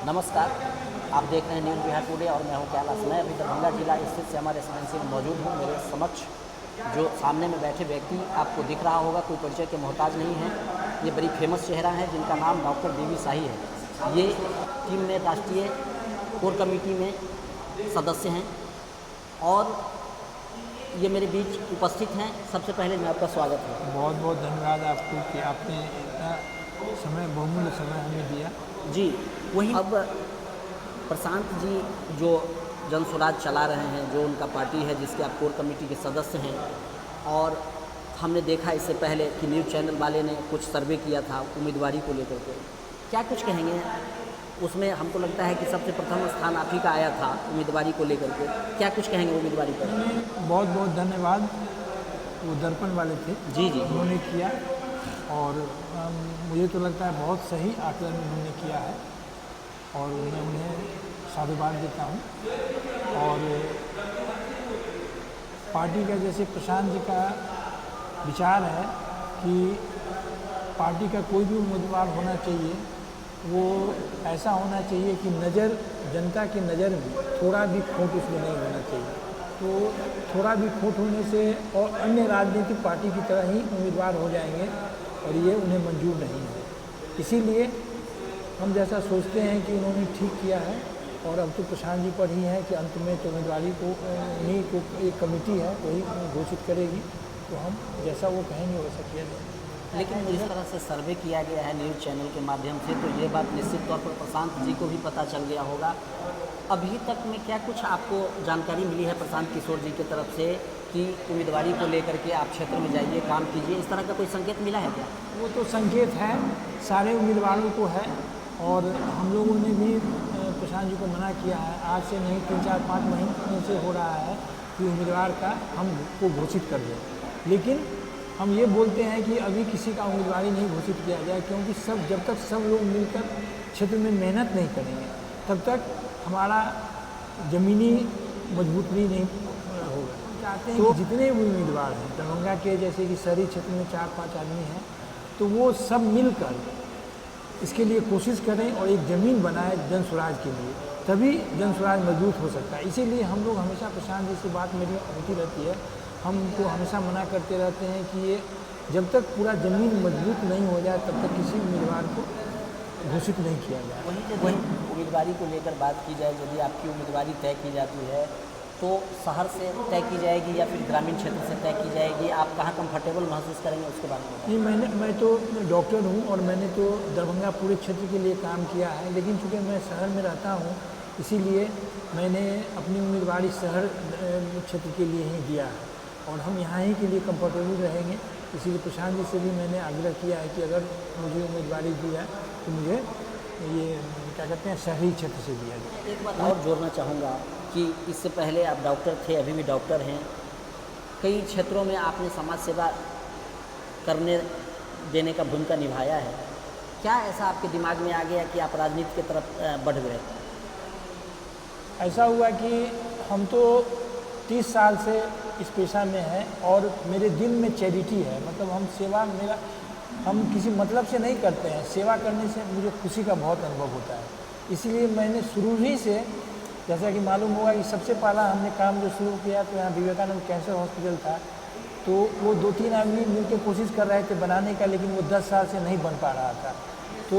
नमस्कार, आप देख रहे हैं न्यूज़ बिहार टुडे और मैं हूं कैलाश। मैं अभी दरभंगा जिला स्थित श्यामा रेसिडेंसी में मौजूद हूं। मेरे समक्ष जो सामने में बैठे व्यक्ति आपको दिख रहा होगा, कोई परिचय के मोहताज नहीं है। ये बड़ी फेमस चेहरा है जिनका नाम डॉक्टर देवी शाही है। ये टीम में राष्ट्रीय कोर कमेटी में सदस्य हैं और ये मेरे बीच उपस्थित हैं। सबसे पहले मैं आपका स्वागत है। बहुत बहुत धन्यवाद आपको कि आपने इतना समय, बहुमूल्य समय हमें दिया। जी, वहीं अब प्रशांत जी जो जन स्वराज चला रहे हैं, जो उनका पार्टी है जिसके आप कोर कमेटी के सदस्य हैं, और हमने देखा इससे पहले कि न्यूज़ चैनल वाले ने कुछ सर्वे किया था उम्मीदवारी को लेकर के। क्या कुछ कहेंगे? उसमें हमको लगता है कि सबसे प्रथम स्थान आप ही का आया था उम्मीदवारी को लेकर के। क्या कुछ कहेंगे उम्मीदवारी पर? बहुत बहुत धन्यवाद। वो दर्पण वाले थे, जी जी, उन्होंने किया और मुझे तो लगता है बहुत सही आकलन उन्होंने किया है और मैं उन्हें साधुवाद देता हूँ। और पार्टी का जैसे प्रशांत जी का विचार है कि पार्टी का कोई भी उम्मीदवार होना चाहिए, वो ऐसा होना चाहिए कि नज़र, जनता की नज़र में थोड़ा भी खोट उसमें नहीं होना चाहिए। तो थोड़ा भी खोट होने से और अन्य राजनीतिक पार्टी की तरह ही उम्मीदवार हो जाएंगे और ये उन्हें मंजूर नहीं है। इसीलिए हम जैसा सोचते हैं कि उन्होंने ठीक किया है और अब तो प्रशांत जी पर ही है कि अंत में तो उम्मीदवारी को उन्हीं को एक कमेटी है वही घोषित करेगी। तो हम जैसा वो कहेंगे वैसा किया जाएगा। लेकिन जिस तरह से सर्वे किया गया है न्यूज़ चैनल के माध्यम से, तो ये बात निश्चित तौर पर प्रशांत जी को भी पता चल गया होगा। अभी तक में क्या कुछ आपको जानकारी मिली है प्रशांत किशोर जी की तरफ से कि उम्मीदवारी को लेकर के आप क्षेत्र में जाइए, काम कीजिए, इस तरह का कोई संकेत मिला है क्या? वो तो संकेत है, सारे उम्मीदवारों को है और हम लोगों ने भी प्रशांत जी को मना किया है। आज से नहीं, 3-4-5 महीने से हो रहा है कि उम्मीदवार का हमको घोषित कर दें, लेकिन हम ये बोलते हैं कि अभी किसी का उम्मीदवारी नहीं घोषित किया जाए, क्योंकि जब तक सब लोग मिलकर क्षेत्र में मेहनत नहीं करेंगे तब तक हमारा ज़मीनी मजबूती नहीं होगा। चाहते हैं कि जितने भी उम्मीदवार हैं दरभंगा के, जैसे कि शहरी क्षेत्र में 4-5 आदमी हैं, तो वो सब मिलकर इसके लिए कोशिश करें और एक ज़मीन बनाए जन स्वराज के लिए, तभी जन स्वराज मजबूत हो सकता है। इसीलिए हम लोग हमेशा प्रशांत जी से बात मेरी होती रहती है, हम उनको हमेशा मना करते रहते हैं कि ये जब तक पूरा ज़मीन मजबूत नहीं हो जाए तब तक किसी उम्मीदवार को घोषित नहीं किया जाए। वहीं उम्मीदवारी को लेकर बात की जाए, यदि आपकी उम्मीदवारी तय की जाती है तो शहर से तय की जाएगी या फिर ग्रामीण क्षेत्र से तय की जाएगी? आप कहाँ कंफर्टेबल महसूस करेंगे उसके बारे में? नहीं, मैं तो डॉक्टर हूँ और मैंने तो दरभंगा पूरे क्षेत्र के लिए काम किया है, लेकिन चूँकि मैं शहर में रहता हूँ इसीलिए मैंने अपनी उम्मीदवारी शहर क्षेत्र के लिए ही दिया है और हम यहाँ ही के लिए कंफर्टेबल रहेंगे। इसीलिए प्रशांत जी से भी मैंने आग्रह किया है कि अगर मुझे उम्मीदवारी दी जाए तो मुझे ये क्या कहते हैं शहरी क्षेत्र से दिया जाए। एक बात और जोड़ना चाहूँगा कि इससे पहले आप डॉक्टर थे, अभी भी डॉक्टर हैं। कई क्षेत्रों में आपने समाज सेवा करने देने का भूमिका निभाया है। क्या ऐसा आपके दिमाग में आ गया कि आप राजनीति की तरफ बढ़ गए? ऐसा हुआ कि हम तो 30 साल से इस पेशा में हैं और मेरे दिल में चैरिटी है, मतलब हम किसी मतलब से नहीं करते हैं। सेवा करने से मुझे खुशी का बहुत अनुभव होता है। इसलिए मैंने शुरू ही से, जैसा कि मालूम हुआ कि सबसे पहला हमने काम जो शुरू किया तो यहाँ विवेकानंद कैंसर हॉस्पिटल था, तो वो 2-3 आदमी मिलकर कोशिश कर रहे थे बनाने का, लेकिन वो 10 साल से नहीं बन पा रहा था। तो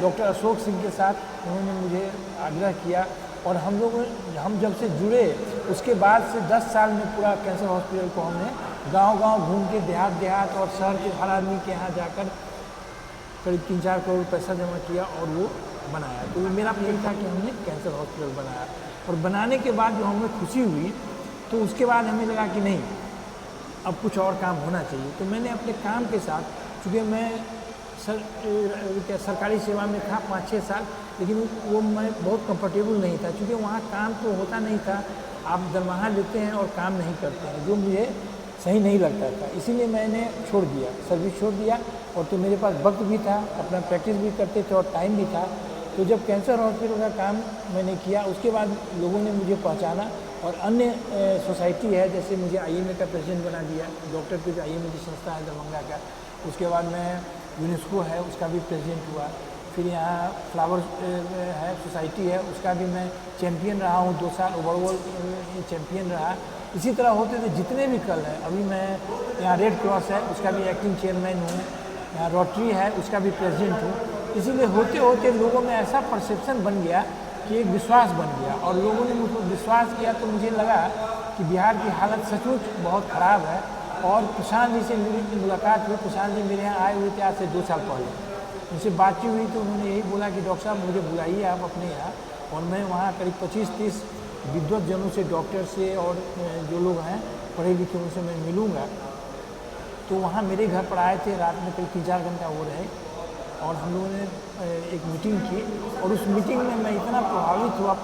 डॉक्टर अशोक सिंह के साथ उन्होंने मुझे आग्रह किया और हम जब से जुड़े उसके बाद से 10 साल में पूरा कैंसर हॉस्पिटल को हमने गांव-गांव घूम के, देहात और शहर के हर आदमी के यहाँ जाकर करीब 3-4 करोड़ पैसा जमा किया और वो बनाया। तो ये मेरा प्लान था कि हमने कैंसर हॉस्पिटल बनाया और बनाने के बाद जो हमें खुशी हुई तो उसके बाद हमें लगा कि नहीं, अब कुछ और काम होना चाहिए। तो मैंने अपने काम के साथ, चूँकि मैं सरकारी सेवा में था 5-6 साल, लेकिन वो मैं बहुत कंफर्टेबल नहीं था, क्योंकि वहाँ काम तो होता नहीं था। आप दरमाहा लेते हैं और काम नहीं करते हैं, जो मुझे सही नहीं लगता था। इसीलिए मैंने छोड़ दिया, सर्विस छोड़ दिया। और तो मेरे पास वक्त भी था, अपना प्रैक्टिस भी करते थे और टाइम भी था। तो जब कैंसर हॉस्पिटल का काम मैंने किया उसके बाद लोगों ने मुझे पहचाना और अन्य सोसाइटी है, जैसे मुझे IMA का प्रेसिडेंट बना दिया, डॉक्टर की जो IMA की संस्था है दरभंगा का। उसके बाद मैं यूनेस्को है उसका भी प्रेसिडेंट हुआ। फिर यहाँ फ्लावर है सोसाइटी है, उसका भी मैं चैम्पियन रहा हूँ, 2 साल ओवरऑल चैम्पियन रहा। इसी तरह होते थे जितने भी क्लब हैं। अभी मैं यहाँ रेड क्रॉस है, उसका भी एक्टिंग चेयरमैन हूँ, यहाँ रोटरी है, उसका भी प्रेसिडेंट हूँ। इसीलिए होते होते लोगों में ऐसा परसेप्शन बन गया कि एक विश्वास बन गया, और लोगों ने मुझको विश्वास किया तो मुझे लगा कि बिहार की हालत सचमुच बहुत ख़राब है। और प्रशांत जी से मेरी मुलाकात हुई। प्रशांत जी मेरे यहाँ आए हुए थे आज से 2 साल पहले। उनसे बातचीत हुई तो उन्होंने यही बोला कि डॉक्टर साहब मुझे बुलाइए आप अपने यहाँ, और मैं वहाँ करीब 25-30 विद्वत जनों से, डॉक्टर से और जो लोग हैं पढ़े लिखे उनसे मैं मिलूँगा। तो वहाँ मेरे घर पर आए थे, रात में करीब 3-4 घंटा हो रहे, और हम लोगों ने एक मीटिंग की। और उस मीटिंग में मैं इतना प्रभावित हुआ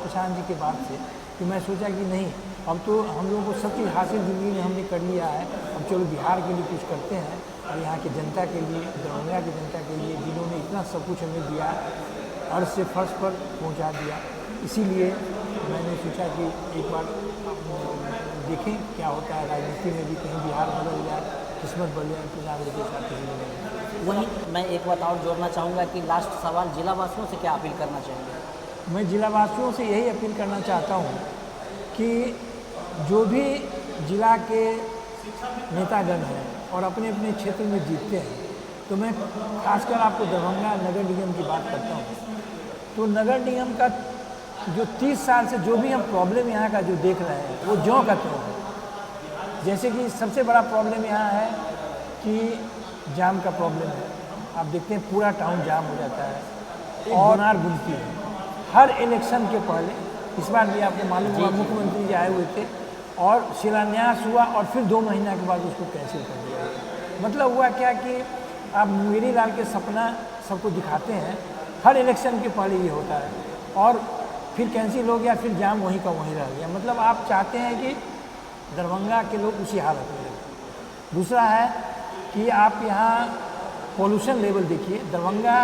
प्रशांत जी के बात से कि मैं सोचा कि नहीं, अब तो हम लोगों को सब चीज़ हासिल ज़िंदगी में हमने कर लिया है, अब चलो बिहार के लिए कुछ करते हैं। और यहाँ की जनता के लिए, दरभंगा की जनता के लिए, जिन्होंने इतना सब कुछ हमें दिया, अर्ज से फर्श पर पहुँचा दिया, इसीलिए मैंने सोचा कि एक बार देखें क्या होता है राजनीति में भी, कहीं बिहार बदल जाए, किस्मत बदल जाए, प्रशांत जी के साथ किसी। वहीं मैं एक बात और जोड़ना चाहूँगा कि लास्ट सवाल, जिला वासियों से क्या अपील करना चाहेंगे? मैं जिला वासियों से यही अपील करना चाहता हूँ कि जो भी जिला के नेतागण हैं और अपने अपने क्षेत्र में जीतते हैं, तो मैं खासकर आपको दरभंगा नगर निगम की बात करता हूँ। तो नगर निगम का जो 30 साल से जो भी हम प्रॉब्लम यहाँ का जो देख रहे हैं वो ज्यों का त्यों है। जैसे कि सबसे बड़ा प्रॉब्लम यहाँ है कि जाम का प्रॉब्लम है। आप देखते हैं पूरा टाउन जाम हो जाता है और नार गुमती है हर इलेक्शन के पहले। इस बार भी आपको मालूम हुआ मुख्यमंत्री जी आए हुए थे और शिलान्यास हुआ और फिर 2 महीना के बाद उसको कैंसिल कर दिया गया। मतलब हुआ क्या कि आप मुंगेरी लाल के सपना सबको दिखाते हैं, हर इलेक्शन के पहले ये होता है और फिर कैंसिल हो गया, फिर जाम वहीं का वहीं रह गया। मतलब आप चाहते हैं कि दरभंगा के लोग उसी हालत में रहें। दूसरा है कि आप यहाँ पोल्यूशन लेवल देखिए, दरभंगा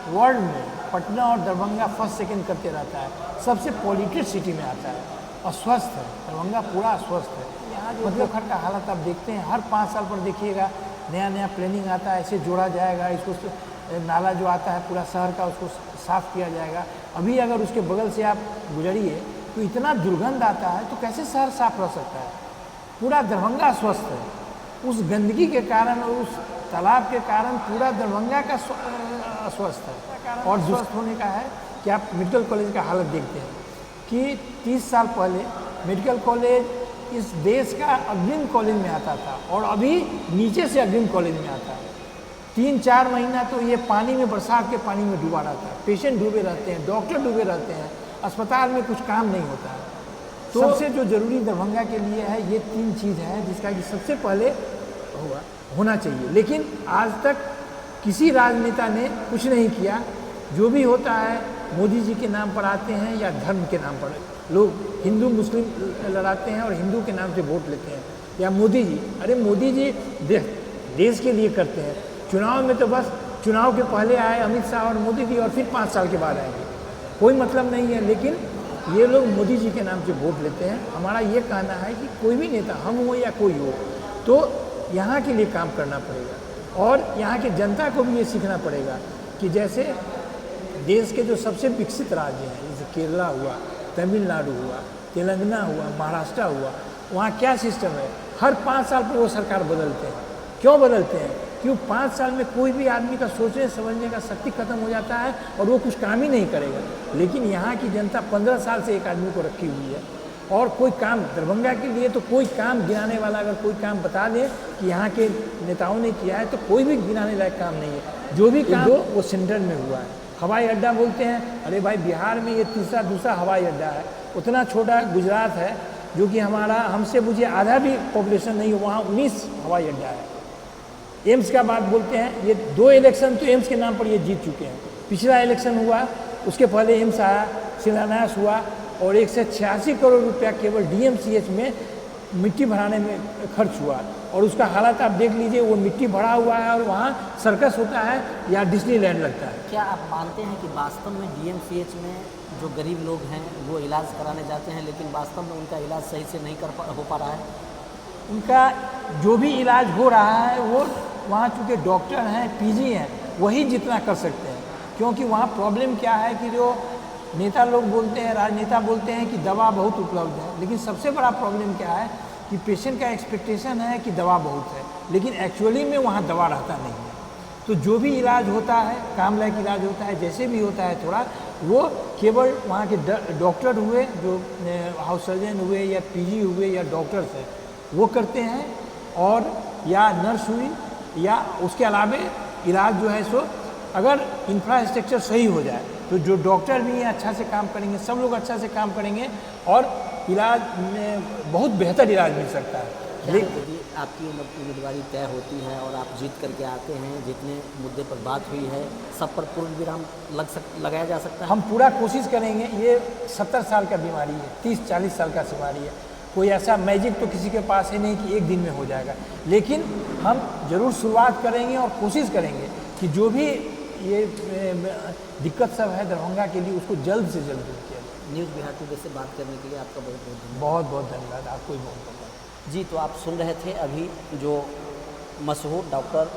वर्ल्ड में पटना और दरभंगा फर्स्ट सेकंड करते रहता है, सबसे पॉल्यूटेड सिटी में आता है, अस्वस्थ है दरभंगा, पूरा अस्वस्थ है। यहाँ जो मतलब घर का हालत आप देखते हैं, हर 5 साल पर देखिएगा नया नया प्लानिंग आता है, ऐसे जोड़ा जाएगा, इसको नाला जो आता है पूरा शहर का उसको साफ़ किया जाएगा। अभी अगर उसके बगल से आप गुजरिए तो इतना दुर्गंध आता है, तो कैसे शहर साफ रह सकता है? पूरा दरभंगा अस्वस्थ है उस गंदगी के कारण और उस तालाब के कारण, पूरा दरभंगा का अस्वस्थ है। और स्वस्थ होने का है कि आप मेडिकल कॉलेज का हालत देखते हैं कि 30 साल पहले मेडिकल कॉलेज इस देश का अग्रिम कॉलेज में आता था और अभी नीचे से अग्रिम कॉलेज में आता है। 3-4 महीना तो ये पानी में, बरसात के पानी में डूबा रहता है, पेशेंट डूबे रहते हैं, डॉक्टर डूबे रहते हैं, अस्पताल में कुछ काम नहीं होता है। तो सबसे जो ज़रूरी दरभंगा के लिए है, ये 3 चीज़ है जिसका कि सबसे पहले होना चाहिए। लेकिन आज तक किसी राजनेता ने कुछ नहीं किया। जो भी होता है मोदी जी के नाम पर आते हैं या धर्म के नाम पर, लोग हिंदू मुस्लिम लड़ाते हैं और हिंदू के नाम से वोट लेते हैं, या मोदी जी, अरे मोदी जी देश के लिए करते हैं। चुनाव में तो बस चुनाव के पहले आए अमित शाह और मोदी जी और फिर 5 साल के बाद आएंगे, कोई मतलब नहीं है। लेकिन ये लोग मोदी जी के नाम से वोट लेते हैं। हमारा ये कहना है कि कोई भी नेता, हम हो या कोई हो, तो यहाँ के लिए काम करना पड़ेगा और यहाँ की जनता को भी ये सीखना पड़ेगा कि जैसे देश के जो सबसे विकसित राज्य हैं, जैसे केरला हुआ, तमिलनाडु हुआ, तेलंगाना हुआ, महाराष्ट्र हुआ, वहाँ क्या सिस्टम है, हर 5 साल पर वो सरकार बदलते हैं। क्यों बदलते हैं? क्यों 5 साल में कोई भी आदमी का सोचने समझने का शक्ति खत्म हो जाता है और वो कुछ काम ही नहीं करेगा। लेकिन यहाँ की जनता 15 साल से एक आदमी को रखी हुई है और कोई काम दरभंगा के लिए, तो कोई काम गिनाने वाला अगर कोई काम बता दे कि यहाँ के नेताओं ने किया है, तो कोई भी गिनाने लायक काम नहीं है। जो भी काम वो सेंटर में हुआ है। हवाई अड्डा बोलते हैं, अरे भाई बिहार में ये दूसरा हवाई अड्डा है। उतना छोटा गुजरात है जो कि हमारा, हमसे मुझे आधा भी पॉपुलेशन नहीं है, वहाँ 19 हवाई अड्डा है। एम्स का बात बोलते हैं, ये 2 इलेक्शन तो एम्स के नाम पर ये जीत चुके हैं। पिछला इलेक्शन हुआ, उसके पहले एम्स आया, शिलान्यास हुआ और 186 करोड़ रुपया केवल DMCH में मिट्टी भराने में खर्च हुआ। और उसका हालत आप देख लीजिए, वो मिट्टी भरा हुआ है और वहाँ सर्कस होता है या डिज्नीलैंड लगता है। क्या आप मानते हैं कि वास्तव में DMCH में जो गरीब लोग हैं वो इलाज कराने जाते हैं, लेकिन वास्तव में उनका इलाज सही से नहीं हो पा रहा है? उनका जो भी इलाज हो रहा है वो वहाँ चूँकि डॉक्टर हैं, PG हैं, वही जितना कर सकते हैं, क्योंकि वहाँ प्रॉब्लम क्या है कि जो नेता लोग बोलते हैं, राजनेता बोलते हैं कि दवा बहुत उपलब्ध है, लेकिन सबसे बड़ा प्रॉब्लम क्या है कि पेशेंट का एक्सपेक्टेशन है कि दवा बहुत है, लेकिन एक्चुअली में वहाँ दवा रहता नहीं है। तो जो भी इलाज होता है, काम लायक इलाज होता है, जैसे भी होता है थोड़ा, वो केवल वहाँ के डॉक्टर हुए, जो हाउस सर्जन हुए या पीजी हुए या डॉक्टर्स हैं, वो करते हैं, और या नर्स हुई, या उसके अलावे इलाज जो है सो अगर इंफ्रास्ट्रक्चर सही हो जाए तो जो डॉक्टर भी हैं अच्छा से काम करेंगे, सब लोग अच्छा से काम करेंगे, और इलाज में बहुत बेहतर इलाज मिल सकता है। यदि आपकी उम्मीदवारी तय होती है और आप जीत करके आते हैं, जितने मुद्दे पर बात हुई है सब पर पूर्ण विराम लगाया जा सकता है? हम पूरा कोशिश करेंगे। ये 70 साल का बीमारी है, 30-40 साल का बीमारी है, कोई ऐसा मैजिक तो किसी के पास है नहीं कि एक दिन में हो जाएगा, लेकिन हम ज़रूर शुरुआत करेंगे और कोशिश करेंगे कि जो भी ये दिक्कत सब है दरभंगा के लिए, उसको जल्द से जल्द दूर किया जाए। न्यूज़ बिहार टुडे से बात करने के लिए आपका बहुत बहुत धन्यवाद। बहुत बहुत धन्यवाद, आपको भी बहुत बहुत। जी, तो आप सुन रहे थे अभी जो मशहूर डॉक्टर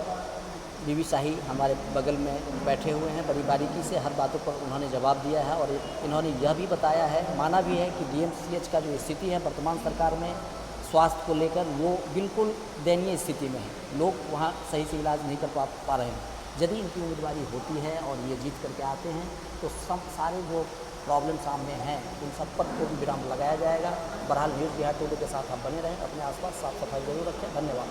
बीबी शाही हमारे बगल में बैठे हुए हैं। बड़ी बारीकी से हर बातों पर उन्होंने जवाब दिया है, और इन्होंने यह भी बताया है, माना भी है कि डीएमसीएच का जो स्थिति है वर्तमान सरकार में स्वास्थ्य को लेकर, वो बिल्कुल दयनीय स्थिति में है। लोग वहाँ सही से इलाज नहीं कर पा रहे हैं। यदि इनकी उम्मीदवारी होती है और ये जीत करके आते हैं तो सब सारे जो प्रॉब्लम सामने हैं उन सब पर पूर्ण विराम लगाया जाएगा। बहरहाल न्यूज़ बिहार टुडे के साथ आप बने रहें, अपने आसपास साफ सफाई जरूर रखें। धन्यवाद।